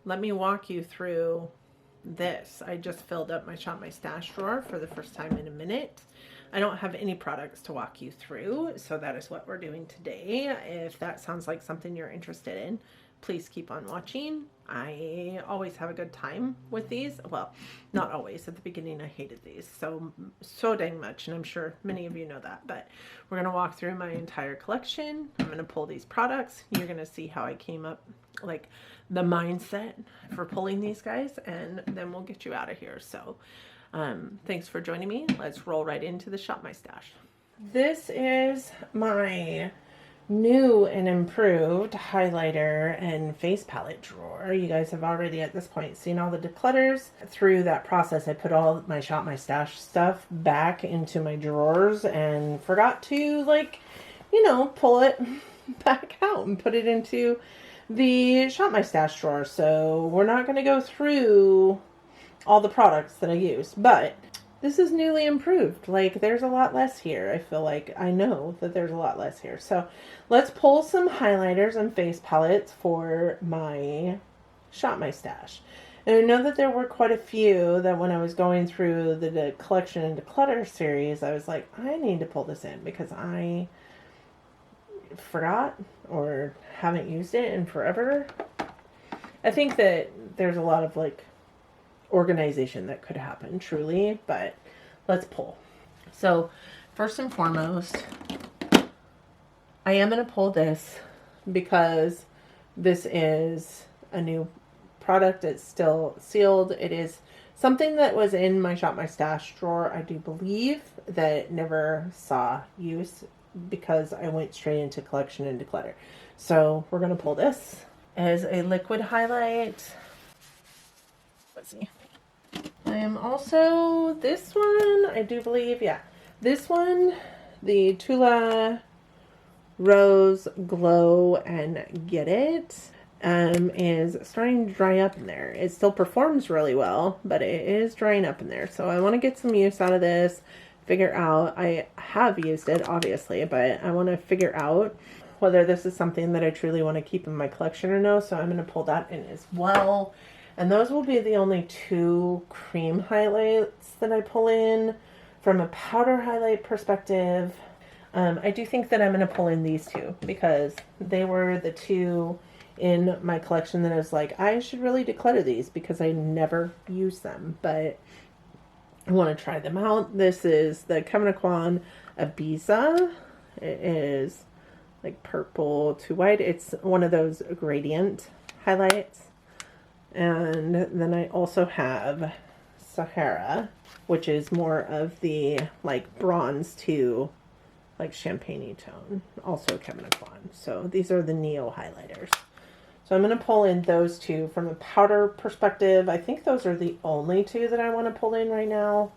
let me walk you through this. I just filled up my Shop My Stash drawer for the first time in a minute. I don't have any products to walk you through, so that is what we're doing today. If that sounds like something you're interested in, please keep on watching. I always have a good time with these. Well, not always. At the beginning, I hated these so dang much, and I'm sure many of you know that. But we're going to walk through my entire collection. I'm going to pull these products. You're going to see how I came up, like the mindset for pulling these guys, and then we'll get you out of here. So thanks for joining me. Let's roll right into the Shop My Stash. This is my new and improved highlighter and face palette drawer. You guys have already at this point seen all the declutters. Through that process, I put all my Shop My Stash stuff back into my drawers and forgot to, like, you know, pull it back out and put it into the Shop My Stash drawer. So we're not going to go through all the products that I use, but this is newly improved. Like, there's a lot less here. I feel like I know that there's a lot less here. So let's pull some highlighters and face palettes for my Shop My Stash. And I know that there were quite a few that when I was going through the collection and declutter series, I was like, I need to pull this in because I forgot or haven't used it in forever. I think that there's a lot of, like, organization that could happen truly, but let's pull. So first and foremost, I am going to pull this because this is a new product. It's still sealed. It is something that was in my Shop My Stash drawer, I do believe, that never saw use because I went straight into collection and declutter. So we're going to pull this as a liquid highlight. Let's see. I am also, this one, I do believe, yeah. This one, the Tula Rose Glow and Get It, is starting to dry up in there. It still performs really well, but it is drying up in there. So I want to get some use out of this, figure out, I have used it, obviously, but I want to figure out whether this is something that I truly want to keep in my collection or no. So I'm going to pull that in as well. And those will be the only two cream highlights that I pull in. From a powder highlight perspective, I do think that I'm going to pull in these two because they were the two in my collection that I was like, I should really declutter these because I never use them, but I want to try them out. This is the Kevin Aquan Ibiza. It is like purple to white. It's one of those gradient highlights. And then I also have Sahara, which is more of the like bronze to like champagne tone, also Kevin Aquan. So these are the Neo highlighters. So I'm going to pull in those two. From a powder perspective, I think those are the only two that I want to pull in right now.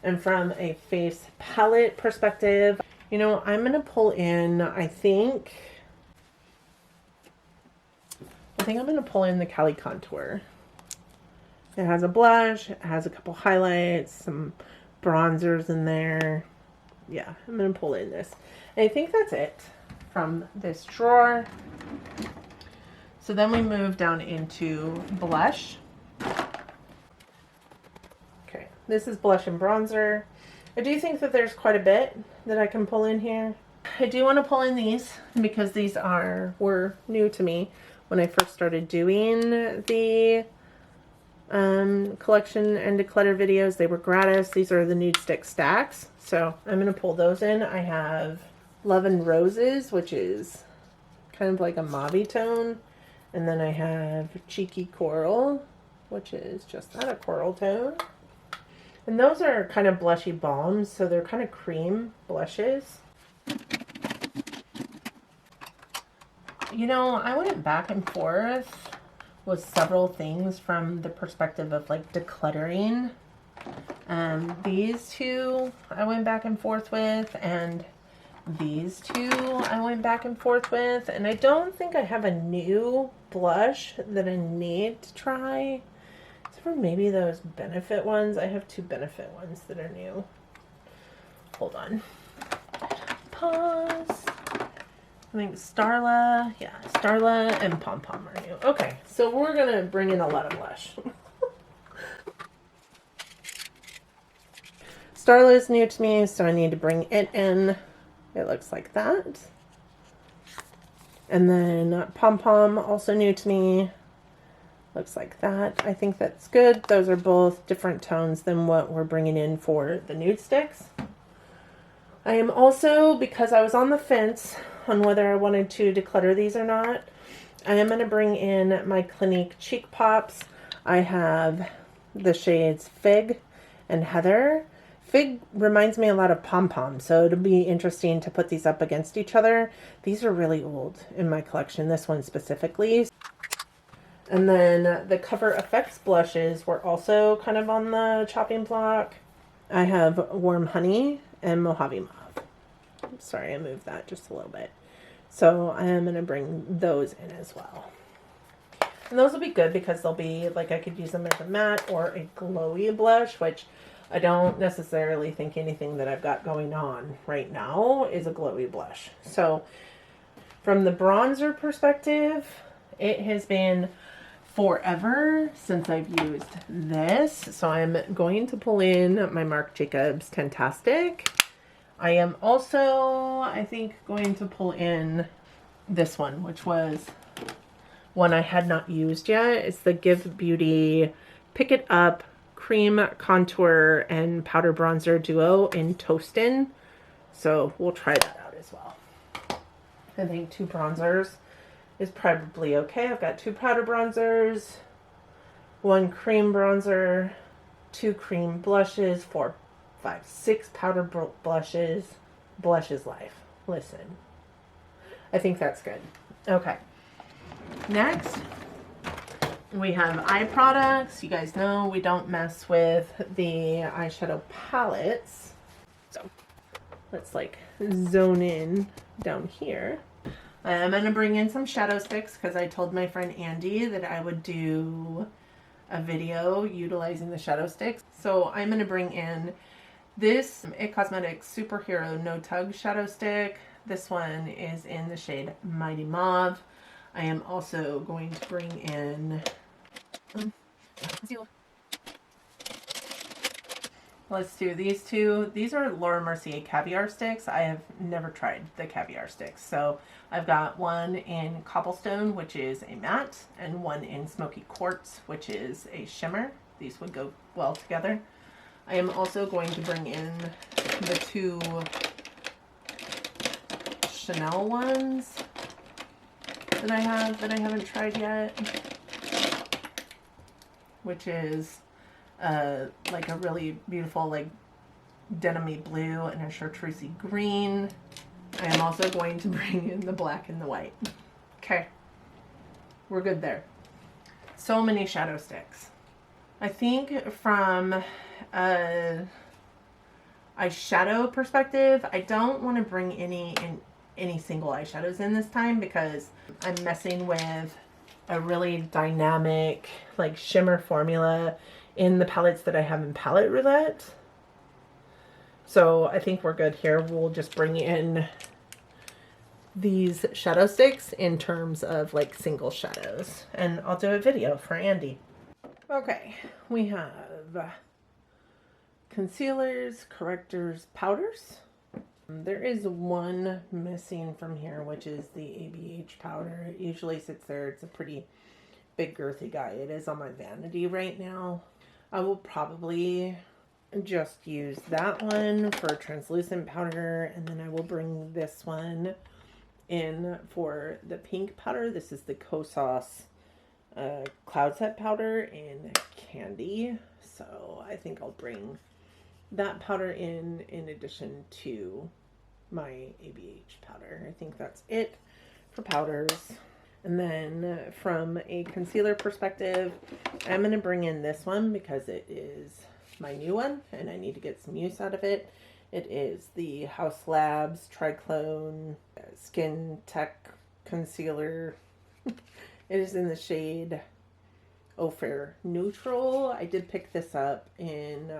And from a face palette perspective, you know, I'm going to pull in, I think I'm going to pull in the Cali Contour. It has a blush, it has a couple highlights, some bronzers in there. Yeah, I'm going to pull in this. And I think that's it from this drawer. So then we move down into blush. Okay, this is blush and bronzer. I do think that there's quite a bit that I can pull in here. I do want to pull in these because these were new to me. When I first started doing the collection and declutter videos, they were gratis. These are the Nude Stick Stacks. So I'm going to pull those in. I have Love and Roses, which is kind of like a mauve tone. And then I have Cheeky Coral, which is just not a coral tone. And those are kind of blushy balms, so they're kind of cream blushes. You know, I went back and forth with several things from the perspective of like decluttering. These two I went back and forth with, and these two I went back and forth with, and I don't think I have a new blush that I need to try. Except for maybe those Benefit ones. I have two Benefit ones that are new. Hold on. Pause. I think Starla, yeah, Starla and Pom Pom are new. Okay, so we're gonna bring in a lot of blush. Starla is new to me, so I need to bring it in. It looks like that. And then Pom Pom, also new to me. Looks like that. I think that's good. Those are both different tones than what we're bringing in for the nude sticks. I am also, because I was on the fence on whether I wanted to declutter these or not, I am going to bring in my Clinique Cheek Pops. I have the shades Fig and Heather. Fig reminds me a lot of Pom Pom, so it'll be interesting to put these up against each other. These are really old in my collection, this one specifically. And then the Cover FX blushes were also kind of on the chopping block. I have Warm Honey and Mojave Mauve. Sorry, I moved that just a little bit. So I am going to bring those in as well. And those will be good because they'll be, like, I could use them as a matte or a glowy blush, which I don't necessarily think anything that I've got going on right now is a glowy blush. So from the bronzer perspective, it has been forever since I've used this. So I'm going to pull in my Marc Jacobs Tentastic. I am also, I think, going to pull in this one, which was one I had not used yet. It's the Give Beauty Pick It Up Cream Contour and Powder Bronzer Duo in Toastin'. So we'll try that out as well. I think 2 bronzers is probably okay. I've got 2 powder bronzers, 1 cream bronzer, 2 cream blushes, 4, 5, 6 powder blushes. Blush is life. Listen. I think that's good. Okay. Next, we have eye products. You guys know we don't mess with the eyeshadow palettes. So let's like zone in down here. I'm going to bring in some shadow sticks because I told my friend Andy that I would do a video utilizing the shadow sticks. So I'm going to bring in this It Cosmetics Superhero No Tug shadow stick. This one is in the shade Mighty Mauve. I am also going to bring in let's do these 2. These are Laura Mercier caviar sticks. I have never tried the caviar sticks. So I've got one in Cobblestone, which is a matte, and one in Smoky Quartz, which is a shimmer. These would go well together. I am also going to bring in the 2 Chanel ones that I have that I haven't tried yet, which is like a really beautiful like denim-y blue and a chartreusey green. I am also going to bring in the black and the white. Okay, we're good there. So many shadow sticks. I think from a eyeshadow perspective, I don't want to bring any single eyeshadows in this time because I'm messing with a really dynamic like shimmer formula in the palettes that I have in Palette Roulette. So I think we're good here. We'll just bring in these shadow sticks in terms of like single shadows, and I'll do a video for Andy. Okay, we have concealers, correctors, powders. There is one missing from here, which is the ABH powder. It usually sits there. It's a pretty big girthy guy. It is on my vanity right now. I will probably just use that one for translucent powder, and then I will bring this one in for the pink powder. This is the Kosas Cloud Set powder in Candy. So I think I'll bring that powder in addition to my ABH powder. I think that's it for powders. And then from a concealer perspective, I'm going to bring in this one because it is my new one and I need to get some use out of it. It is the House Labs Triclone Skin Tech Concealer. It is in the shade Oh Fair Neutral. I did pick this up in,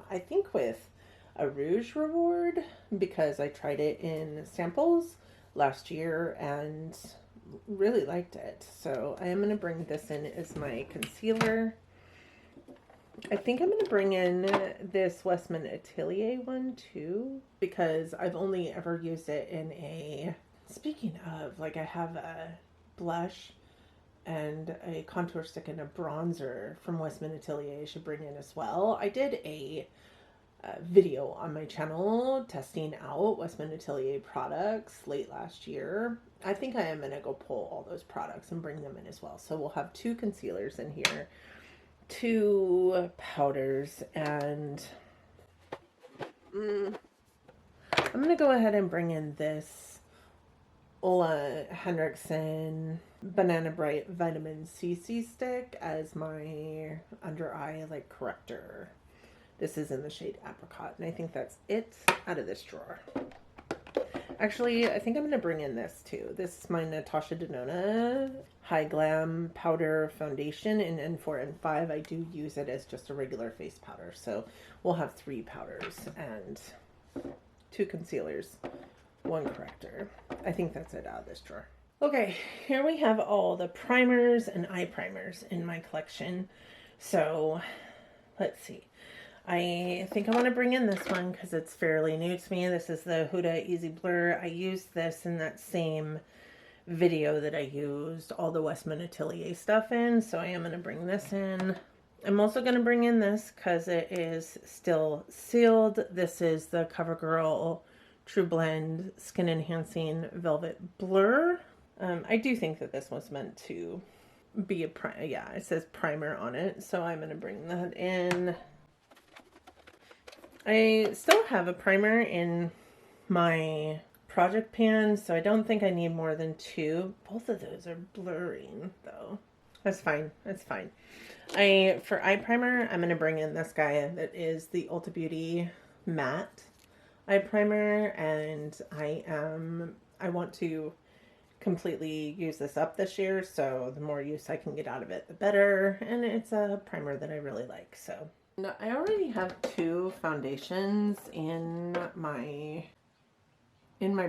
I think with a Rouge Reward because I tried it in samples last year and really liked it. So I am going to bring this in as my concealer. I think I'm going to bring in this Westman Atelier one too, because I've only ever used it in a, speaking of, like I have a blush and a contour stick and a bronzer from Westman Atelier I should bring in as well. I did a video on my channel testing out Westman Atelier products late last year. I think I am going to go pull all those products and bring them in as well. So we'll have 2 concealers in here, 2 powders, and I'm going to go ahead and bring in this Ola Henriksen Banana Bright Vitamin CC stick as my under eye like corrector. This is in the shade Apricot, and I think that's it out of this drawer. Actually, I think I'm going to bring in this too. This is my Natasha Denona High Glam Powder Foundation in N4 and 5. I do use it as just a regular face powder, so we'll have 3 powders and 2 concealers, 1 corrector. I think that's it out of this drawer. Okay, here we have all the primers and eye primers in my collection. So let's see. I think I want to bring in this one because it's fairly new to me. This is the Huda Easy Blur. I used this in that same video that I used all the Westman Atelier stuff in, so I am going to bring this in. I'm also going to bring in this because it is still sealed. This is the CoverGirl True Blend Skin Enhancing Velvet Blur. I do think that this was meant to be a primer. Yeah, it says primer on it, so I'm going to bring that in. I still have a primer in my project pan, so I don't think I need more than 2. Both of those are blurring, though. That's fine. That's fine. For eye primer, I'm going to bring in this guy that is the Ulta Beauty Matte Eye Primer, and I want to completely use this up this year, so the more use I can get out of it, the better, and it's a primer that I really like, so. Now, I already have 2 foundations in my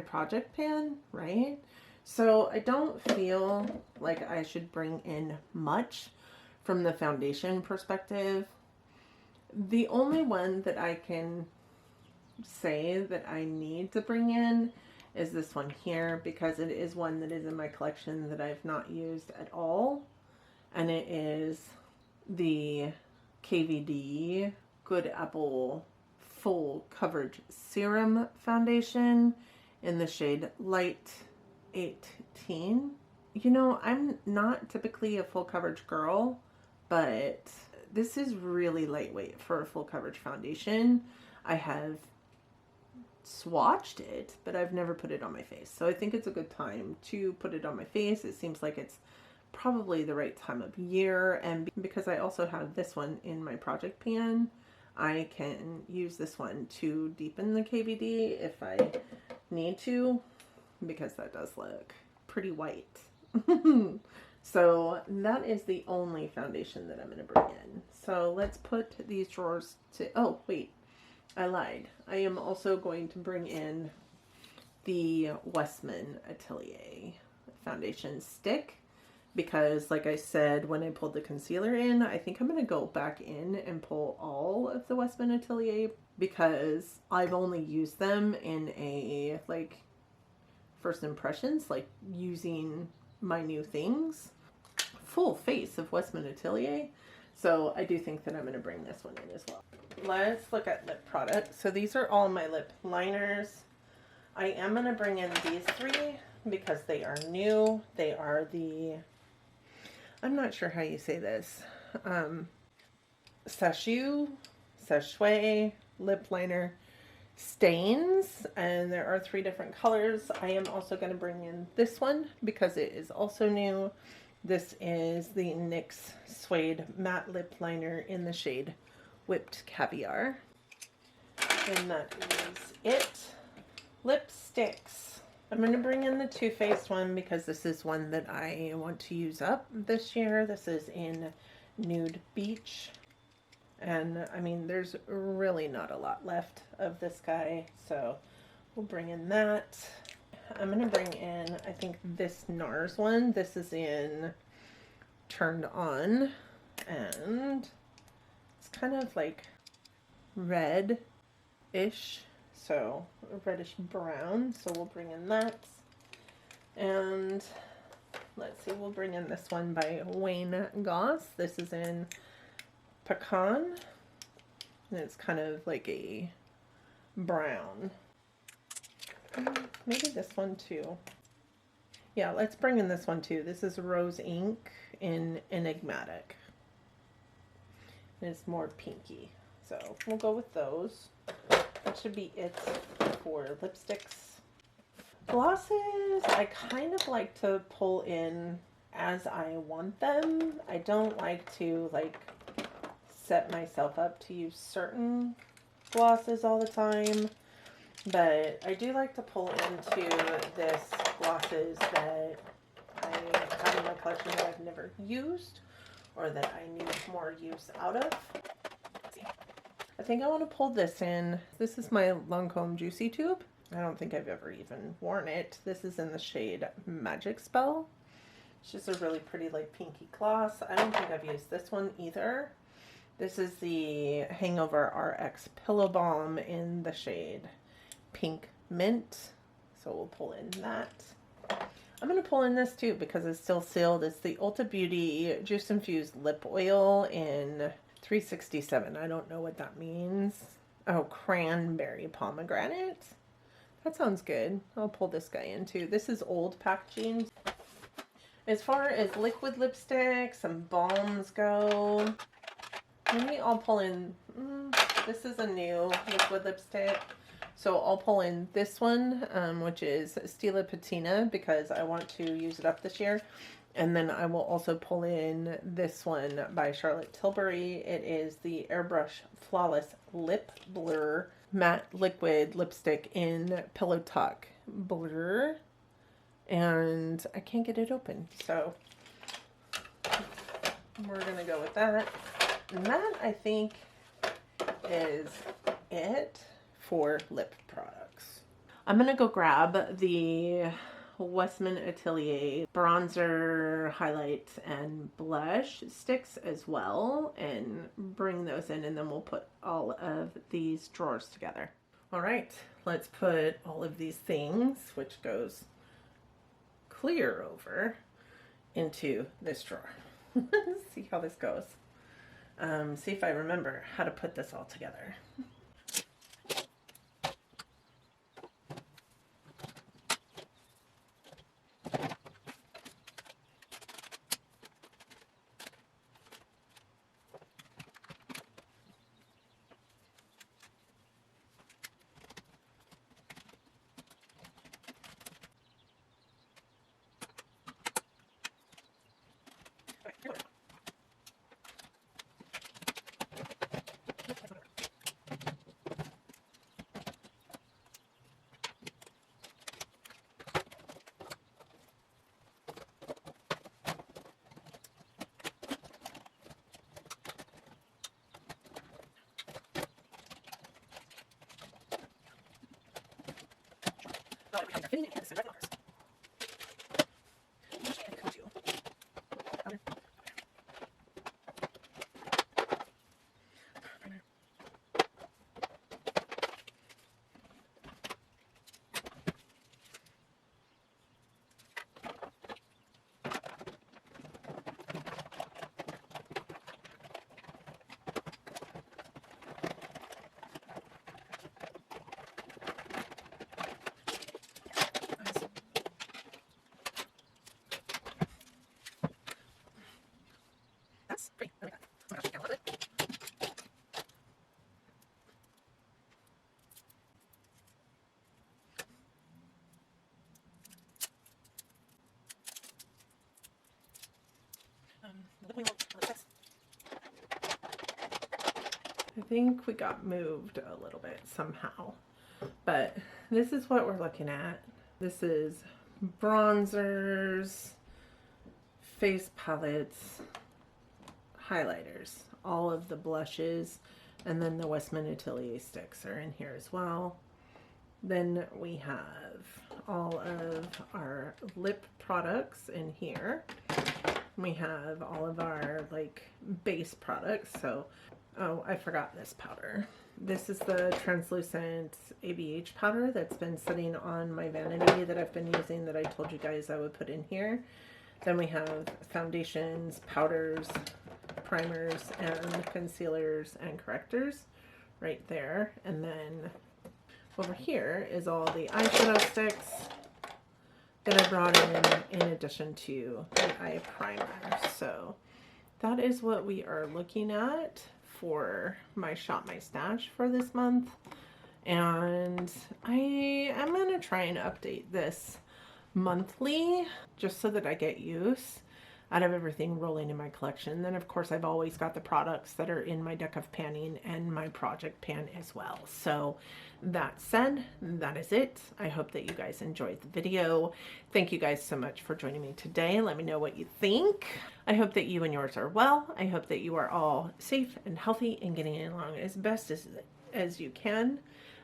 project pan, right? So I don't feel like I should bring in much from the foundation perspective. The only one that I can say that I need to bring in is this one here, because it is one that is in my collection that I've not used at all, and it is the KVD Good Apple Full Coverage Serum Foundation in the shade Light 18. You know, I'm not typically a full coverage girl, but this is really lightweight for a full coverage foundation. I have swatched it, but I've never put it on my face. So I think it's a good time to put it on my face. It seems like it's probably the right time of year, and because I also have this one in my project pan, I can use this one to deepen the KVD if I need to, because that does look pretty white. So that is the only foundation that I'm going to bring in. So let's put these drawers to, oh wait, I lied. I am also going to bring in the Westman Atelier foundation stick, because like I said, when I pulled the concealer in, I think I'm going to go back in and pull all of the Westman Atelier, because I've only used them in a like first impressions, like using my new things. Full face of Westman Atelier. So I do think that I'm going to bring this one in as well. Let's look at lip products. So these are all my lip liners. I am going to bring in these 3 because they are new. They are the, I'm not sure how you say this, Sashue lip liner stains, and there are 3 different colors. I am also going to bring in this one because it is also new. This is the NYX Suede Matte Lip Liner in the shade Whipped Caviar. And that is it. Lipsticks. I'm going to bring in the Too Faced one because this is one that I want to use up this year. This is in Nude Beach. And I mean, there's really not a lot left of this guy, so we'll bring in that. I'm going to bring in, I think, this NARS one. This is in Turned On, and it's kind of like red-ish, so reddish brown. So we'll bring in that. And let's see, we'll bring in this one by Wayne Goss. This is in Pecan, and it's kind of like a brown. Maybe this one too. Yeah, let's bring in this one too. This is Rose Ink in Enigmatic. It's more pinky. So we'll go with those. That should be it for lipsticks. Glosses, I kind of like to pull in as I want them. I don't like to like set myself up to use certain glosses all the time. But I do like to pull into this glosses that I have in my collection that I've never used or that I need more use out of. I think I want to pull this in. This is my Lancome Juicy Tube. I don't think I've ever even worn it. This is in the shade Magic Spell. It's just a really pretty like pinky gloss. I don't think I've used this one either. This is the Hangover RX Pillow Balm in the shade Pink Mint. So we'll pull in that. I'm going to pull in this too because it's still sealed. It's the Ulta Beauty Juice Infused Lip Oil in 367. I don't know what that means. Oh, Cranberry Pomegranate. That sounds good. I'll pull this guy in too. This is old packaging. As far as liquid lipsticks and balms go, maybe I'll pull in, this is a new liquid lipstick. So I'll pull in this one, which is Stila Patina, because I want to use it up this year. And then I will also pull in this one by Charlotte Tilbury. It is the Airbrush Flawless Lip Blur Matte Liquid Lipstick in Pillow Talk Blur. And I can't get it open, so we're going to go with that. And that, I think, is it for lip products. I'm going to go grab the Westman Atelier bronzer, highlights, and blush sticks as well and bring those in, and then we'll put all of these drawers together. All right, let's put all of these things, which goes clear over, into this drawer. See how this goes. See if I remember how to put this all together. That's pretty. There we go. Oh my gosh, I love it. I think we got moved a little bit somehow, but this is what we're looking at. This is bronzers, face palettes, highlighters, all of the blushes, and then the Westman Atelier sticks are in here as well. Then we have all of our lip products in here. We have all of our like base products. So, oh, I forgot this powder. This is the translucent ABH powder that's been sitting on my vanity that I've been using, that I told you guys I would put in here. Then we have foundations, powders, primers, and concealers and correctors right there. And then over here is all the eyeshadow sticks that I brought in addition to the eye primer. So that is what we are looking at for my Shop My Stash for this month. And I am going to try and update this monthly just so that I get use out of everything rolling in my collection. Then of course I've always got the products that are in my deck of panning and my project pan as well. So that said, that is it. I hope that you guys enjoyed the video. Thank you guys so much for joining me today. Let me know what you think. I hope that you and yours are well. I hope that you are all safe and healthy and getting along as best as you can.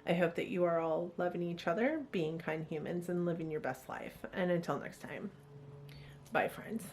I hope that you are all loving each other, being kind humans, and living your best life. And until next time, bye friends.